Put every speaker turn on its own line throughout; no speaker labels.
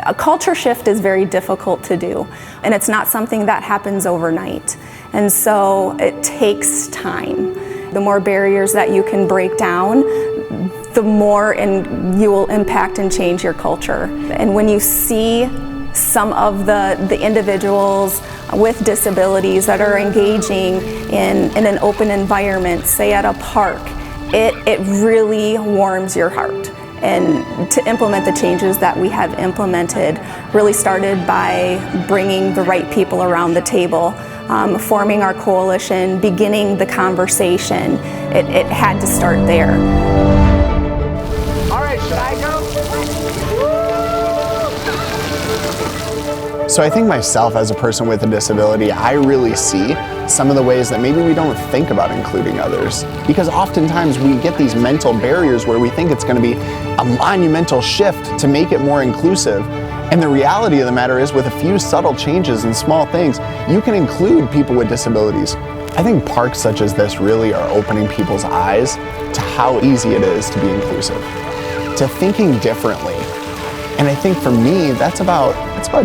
A culture shift is very difficult to do, and it's not something that happens overnight. And so it takes time. The more barriers that you can break down, the more you will impact and change your culture. And when you see some of the individuals with disabilities that are engaging in an open environment, say at a park, it really warms your heart. And to implement the changes that we have implemented really started by bringing the right people around the table, forming our coalition, beginning the conversation. It had to start there.
All right, should I go?
So I think myself as a person with a disability, I really see some of the ways that maybe we don't think about including others. Because oftentimes we get these mental barriers where we think it's going to be a monumental shift to make it more inclusive. And the reality of the matter is, with a few subtle changes and small things, you can include people with disabilities. I think parks such as this really are opening people's eyes to how easy it is to be inclusive, to thinking differently. And I think for me, it's about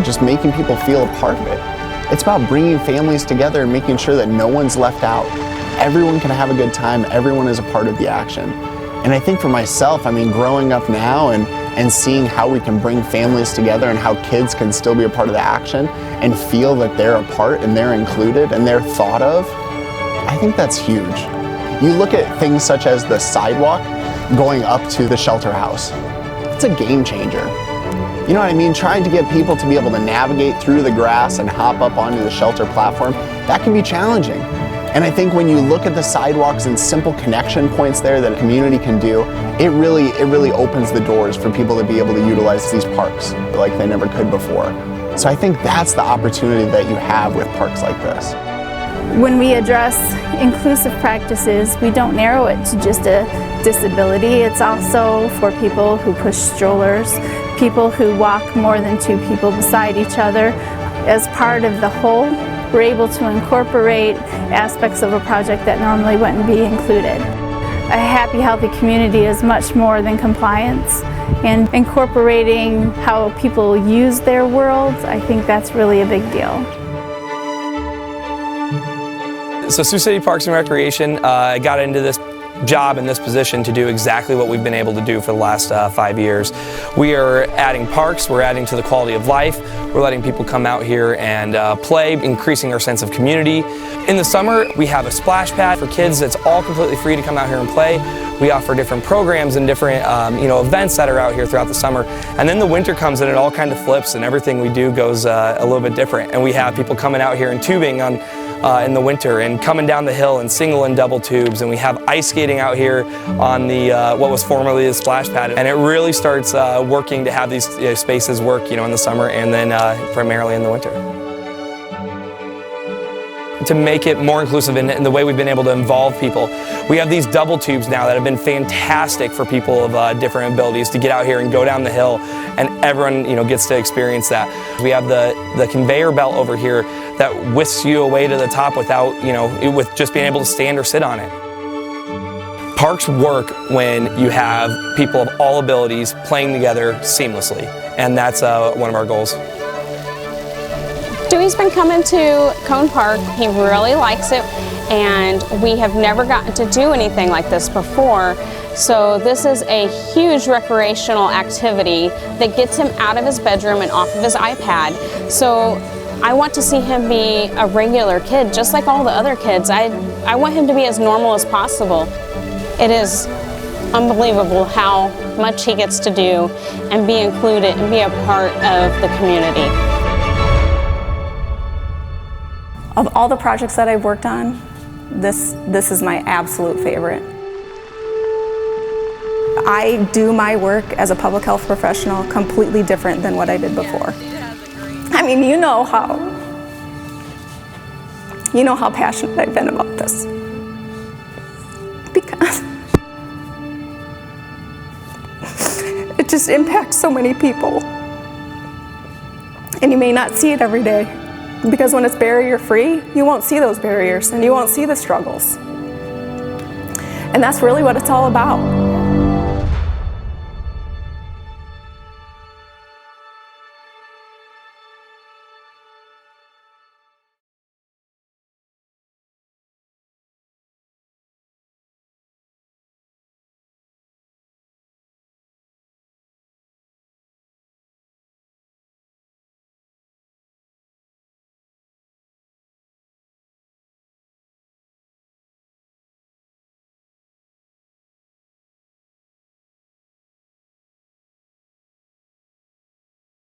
just making people feel a part of it. It's about bringing families together and making sure that no one's left out. Everyone can have a good time, everyone is a part of the action. And I think for myself, I mean, growing up now and seeing how we can bring families together and how kids can still be a part of the action and feel that they're a part and they're included and they're thought of, I think that's huge. You look at things such as the sidewalk going up to the shelter house. It's a game changer. You know what I mean? Trying to get people to be able to navigate through the grass and hop up onto the shelter platform, that can be challenging. And I think when you look at the sidewalks and simple connection points there that a community can do, it really opens the doors for people to be able to utilize these parks like they never could before. So I think that's the opportunity that you have with parks like this.
When we address inclusive practices, we don't narrow it to just a disability. It's also for people who push strollers, people who walk more than two people beside each other. As part of the whole, we're able to incorporate aspects of a project that normally wouldn't be included. A happy, healthy community is much more than compliance, and incorporating how people use their world, I think that's really a big deal.
So Sioux City Parks and Recreation got into this job in this position to do exactly what we've been able to do for the last 5 years. We are adding parks, we're adding to the quality of life, we're letting people come out here and play, increasing our sense of community. In the summer, we have a splash pad for kids that's all completely free to come out here and play. We offer different programs and different events that are out here throughout the summer. And then the winter comes and it all kind of flips and everything we do goes a little bit different. And we have people coming out here and tubing in the winter and coming down the hill and single and double tubes, and we have ice skating out here on the what was formerly the splash pad, and it really starts working to have these spaces work in the summer and then primarily in the winter. To make it more inclusive in the way we've been able to involve people. We have these double tubes now that have been fantastic for people of different abilities to get out here and go down the hill, and everyone gets to experience that. We have the conveyor belt over here that whisks you away to the top without, with just being able to stand or sit on it. Parks work when you have people of all abilities playing together seamlessly, and that's one of our goals.
Dewey's been coming to Cone Park. He really likes it, and we have never gotten to do anything like this before. So this is a huge recreational activity that gets him out of his bedroom and off of his iPad. So I want to see him be a regular kid, just like all the other kids. I want him to be as normal as possible. It is unbelievable how much he gets to do and be included and be a part of the community.
Of all the projects that I've worked on, this is my absolute favorite. I do my work as a public health professional completely different than what I did before. I mean, you know how passionate I've been about this. Because it just impacts so many people. And you may not see it every day. Because when it's barrier-free, you won't see those barriers and you won't see the struggles. And that's really what it's all about.